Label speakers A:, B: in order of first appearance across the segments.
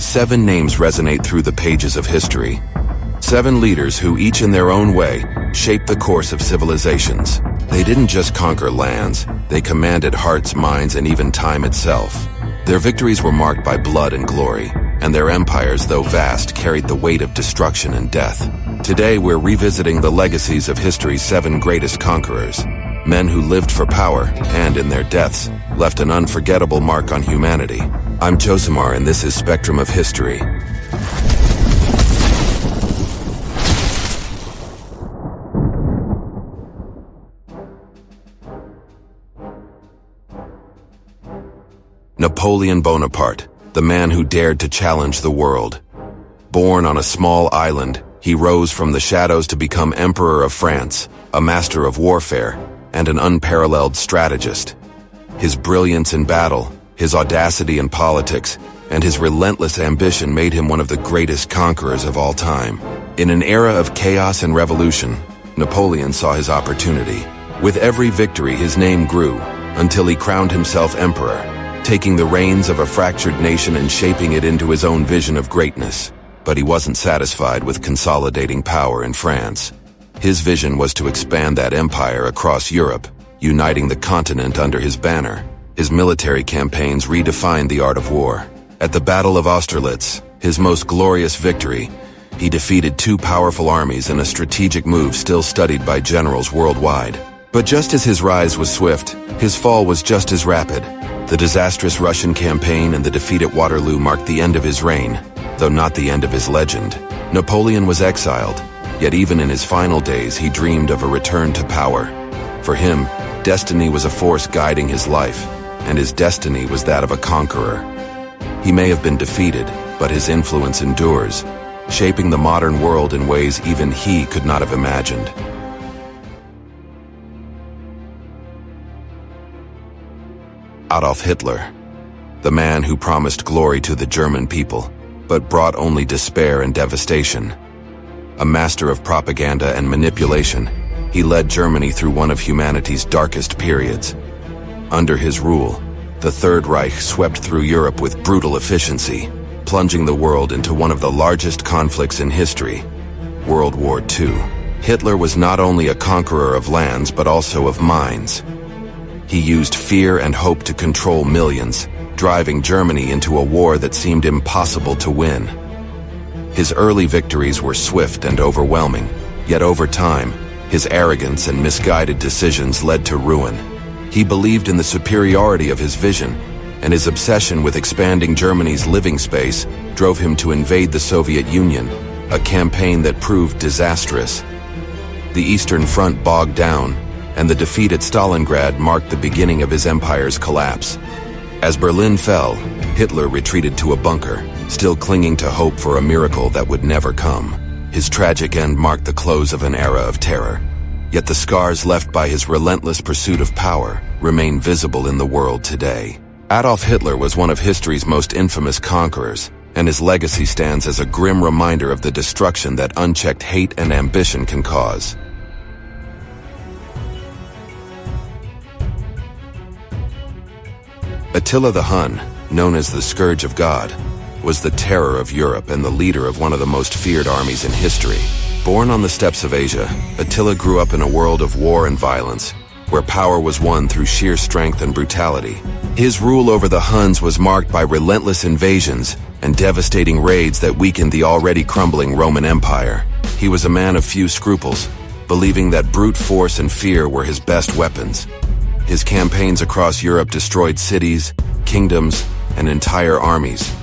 A: 7 names resonate through the pages of history. 7 leaders who, each in their own way, shaped the course of civilizations. They didn't just conquer lands, they commanded hearts, minds, and even time itself. Their victories were marked by blood and glory, and their empires, though vast, carried the weight of destruction and death. Today, we're revisiting the legacies of history's 7 greatest conquerors, men who lived for power and, in their deaths, left an unforgettable mark on humanity. I'm Josimar, and this is Spectrum of History. Napoleon Bonaparte, the man who dared to challenge the world. Born on a small island, he rose from the shadows to become Emperor of France, a master of warfare, and an unparalleled strategist. His brilliance in battle, his audacity in politics, and his relentless ambition made him one of the greatest conquerors of all time. In an era of chaos and revolution, Napoleon saw his opportunity. With every victory, his name grew, until he crowned himself emperor, taking the reins of a fractured nation and shaping it into his own vision of greatness. But he wasn't satisfied with consolidating power in France. His vision was to expand that empire across Europe, uniting the continent under his banner. His military campaigns redefined the art of war. At the Battle of Austerlitz, his most glorious victory, he defeated 2 powerful armies in a strategic move still studied by generals worldwide. But just as his rise was swift, his fall was just as rapid. The disastrous Russian campaign and the defeat at Waterloo marked the end of his reign, though not the end of his legend. Napoleon was exiled, yet even in his final days he dreamed of a return to power. For him, destiny was a force guiding his life, and his destiny was that of a conqueror. He may have been defeated, but his influence endures, shaping the modern world in ways even he could not have imagined. Adolf Hitler, the man who promised glory to the German people, but brought only despair and devastation. A master of propaganda and manipulation, he led Germany through one of humanity's darkest periods. Under his rule, the Third Reich swept through Europe with brutal efficiency, plunging the world into one of the largest conflicts in history, World War II. Hitler was not only a conqueror of lands, but also of minds. He used fear and hope to control millions, driving Germany into a war that seemed impossible to win. His early victories were swift and overwhelming, yet over time, his arrogance and misguided decisions led to ruin. He believed in the superiority of his vision, and his obsession with expanding Germany's living space drove him to invade the Soviet Union, a campaign that proved disastrous. The Eastern Front bogged down, and the defeat at Stalingrad marked the beginning of his empire's collapse. As Berlin fell, Hitler retreated to a bunker, still clinging to hope for a miracle that would never come. His tragic end marked the close of an era of terror. Yet the scars left by his relentless pursuit of power remain visible in the world today. Adolf Hitler was one of history's most infamous conquerors, and his legacy stands as a grim reminder of the destruction that unchecked hate and ambition can cause. Attila the Hun, known as the Scourge of God, was the terror of Europe and the leader of one of the most feared armies in history. Born on the steppes of Asia, Attila grew up in a world of war and violence, where power was won through sheer strength and brutality. His rule over the Huns was marked by relentless invasions and devastating raids that weakened the already crumbling Roman Empire. He was a man of few scruples, believing that brute force and fear were his best weapons. His campaigns across Europe destroyed cities, kingdoms, and entire armies.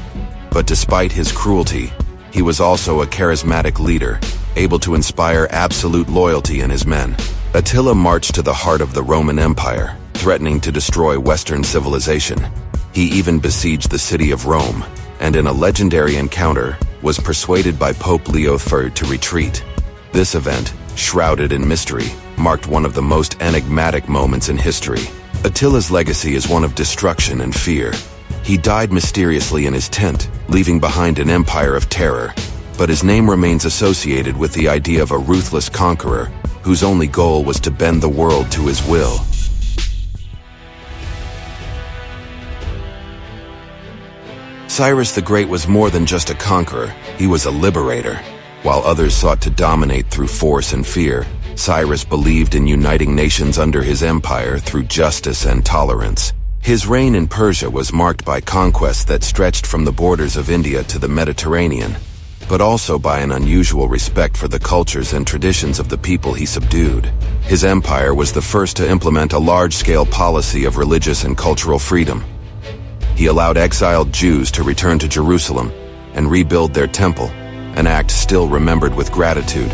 A: But despite his cruelty, he was also a charismatic leader, able to inspire absolute loyalty in his men. Attila marched to the heart of the Roman Empire, threatening to destroy Western civilization. He even besieged the city of Rome, and in a legendary encounter, was persuaded by Pope Leo III to retreat. This event, shrouded in mystery, marked one of the most enigmatic moments in history. Attila's legacy is one of destruction and fear. He died mysteriously in his tent, leaving behind an empire of terror, but his name remains associated with the idea of a ruthless conqueror whose only goal was to bend the world to his will. Cyrus the Great was more than just a conqueror, he was a liberator. While others sought to dominate through force and fear, Cyrus believed in uniting nations under his empire through justice and tolerance. His reign in Persia was marked by conquests that stretched from the borders of India to the Mediterranean, but also by an unusual respect for the cultures and traditions of the people he subdued. His empire was the first to implement a large-scale policy of religious and cultural freedom. He allowed exiled Jews to return to Jerusalem and rebuild their temple, an act still remembered with gratitude.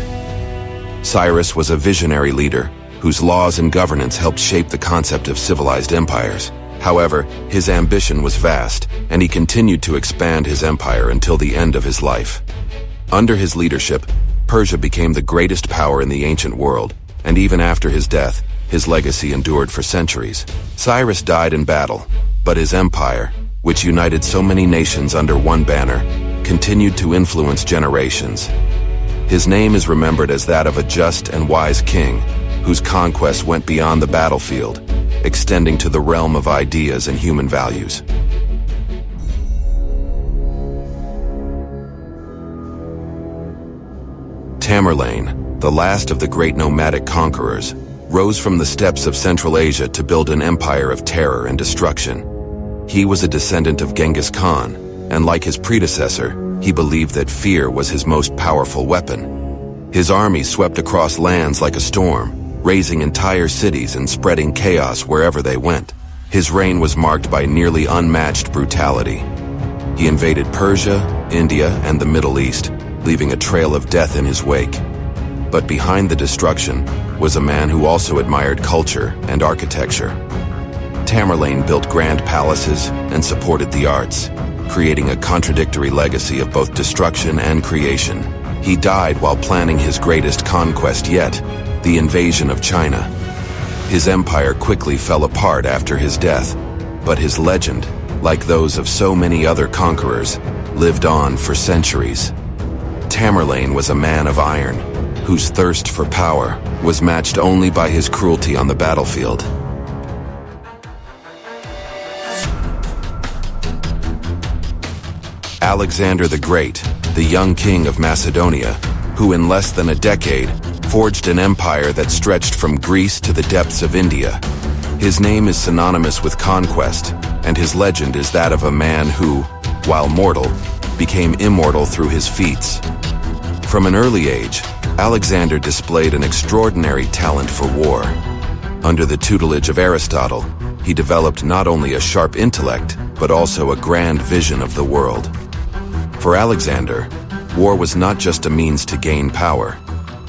A: Cyrus was a visionary leader whose laws and governance helped shape the concept of civilized empires. However, his ambition was vast, and he continued to expand his empire until the end of his life. Under his leadership, Persia became the greatest power in the ancient world, and even after his death, his legacy endured for centuries. Cyrus died in battle, but his empire, which united so many nations under one banner, continued to influence generations. His name is remembered as that of a just and wise king, whose conquests went beyond the battlefield, extending to the realm of ideas and human values. Tamarlane, the last of the great nomadic conquerors, rose from the steppes of Central Asia to build an empire of terror and destruction. He was a descendant of Genghis Khan, and like his predecessor, he believed that fear was his most powerful weapon. His army swept across lands like a storm, razing entire cities and spreading chaos wherever they went. His reign was marked by nearly unmatched brutality. He invaded Persia, India, and the Middle East, leaving a trail of death in his wake. But behind the destruction was a man who also admired culture and architecture. Tamerlane built grand palaces and supported the arts, creating a contradictory legacy of both destruction and creation. He died while planning his greatest conquest yet, the invasion of China. His empire quickly fell apart after his death, but his legend, like those of so many other conquerors, lived on for centuries. Tamerlane was a man of iron, whose thirst for power was matched only by his cruelty on the battlefield. Alexander the Great, the young king of Macedonia, who in less than a decade forged an empire that stretched from Greece to the depths of India. His name is synonymous with conquest, and his legend is that of a man who, while mortal, became immortal through his feats. From an early age, Alexander displayed an extraordinary talent for war. Under the tutelage of Aristotle, he developed not only a sharp intellect, but also a grand vision of the world. For Alexander, war was not just a means to gain power,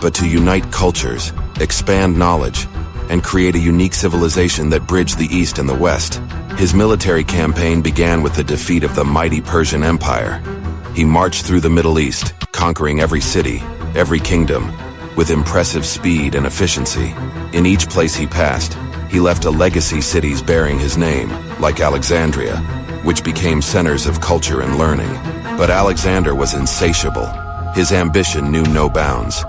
A: but to unite cultures, expand knowledge, and create a unique civilization that bridged the East and the West. His military campaign began with the defeat of the mighty Persian Empire. He marched through the Middle East, conquering every city, every kingdom, with impressive speed and efficiency. In each place he passed, he left a legacy cities bearing his name, like Alexandria, which became centers of culture and learning. But Alexander was insatiable. His ambition knew no bounds.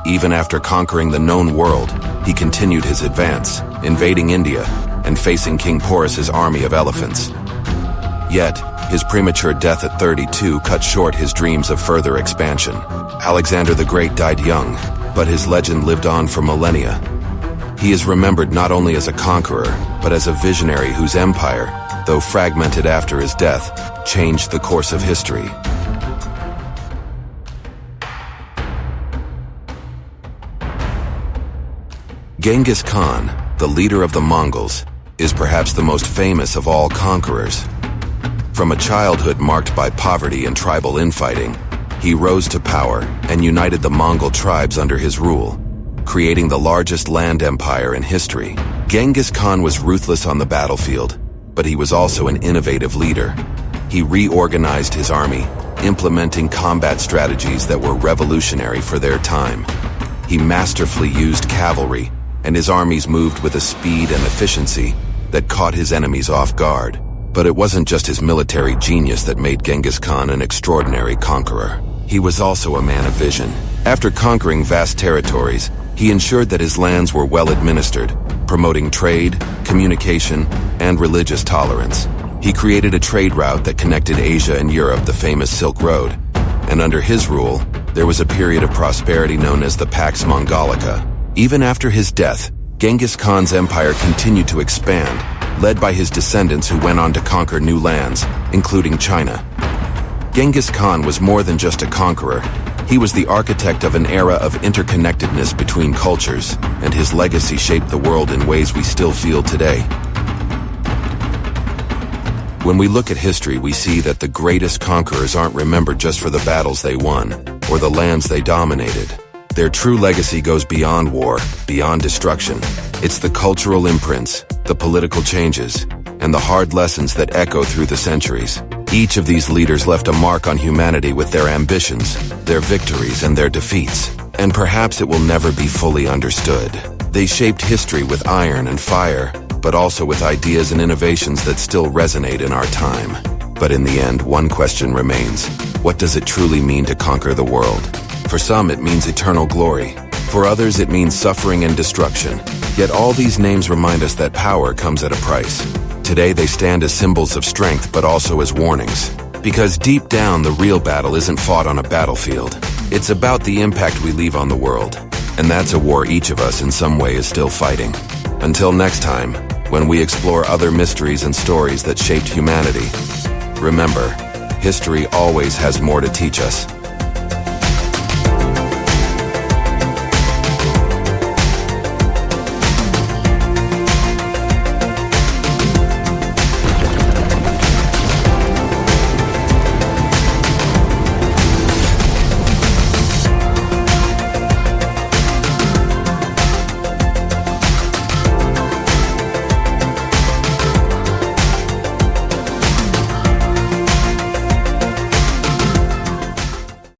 A: Even after conquering the known world, he continued his advance, invading India and facing King Porus's army of elephants. Yet, his premature death at 32 cut short his dreams of further expansion. Alexander the Great died young, but his legend lived on for millennia. He is remembered not only as a conqueror, but as a visionary whose empire, though fragmented after his death, changed the course of history. Genghis Khan, the leader of the Mongols, is perhaps the most famous of all conquerors. From a childhood marked by poverty and tribal infighting, he rose to power and united the Mongol tribes under his rule, creating the largest land empire in history. Genghis Khan was ruthless on the battlefield, but he was also an innovative leader. He reorganized his army, implementing combat strategies that were revolutionary for their time. He masterfully used cavalry, and his armies moved with a speed and efficiency that caught his enemies off guard. But it wasn't just his military genius that made Genghis Khan an extraordinary conqueror. He was also a man of vision. After conquering vast territories, he ensured that his lands were well administered, promoting trade, communication, and religious tolerance. He created a trade route that connected Asia and Europe, the famous Silk Road. And under his rule, there was a period of prosperity known as the Pax Mongolica. Even after his death, Genghis Khan's empire continued to expand, led by his descendants who went on to conquer new lands, including China. Genghis Khan was more than just a conqueror. He was the architect of an era of interconnectedness between cultures, and his legacy shaped the world in ways we still feel today. When we look at history, we see that the greatest conquerors aren't remembered just for the battles they won, or the lands they dominated. Their true legacy goes beyond war, beyond destruction. It's the cultural imprints, the political changes, and the hard lessons that echo through the centuries. Each of these leaders left a mark on humanity with their ambitions, their victories, and their defeats. And perhaps it will never be fully understood. They shaped history with iron and fire, but also with ideas and innovations that still resonate in our time. But in the end, one question remains. What does it truly mean to conquer the world? For some, it means eternal glory. For others, it means suffering and destruction. Yet all these names remind us that power comes at a price. Today, they stand as symbols of strength, but also as warnings. Because deep down, the real battle isn't fought on a battlefield. It's about the impact we leave on the world. And that's a war each of us in some way is still fighting. Until next time, when we explore other mysteries and stories that shaped humanity, remember, history always has more to teach us.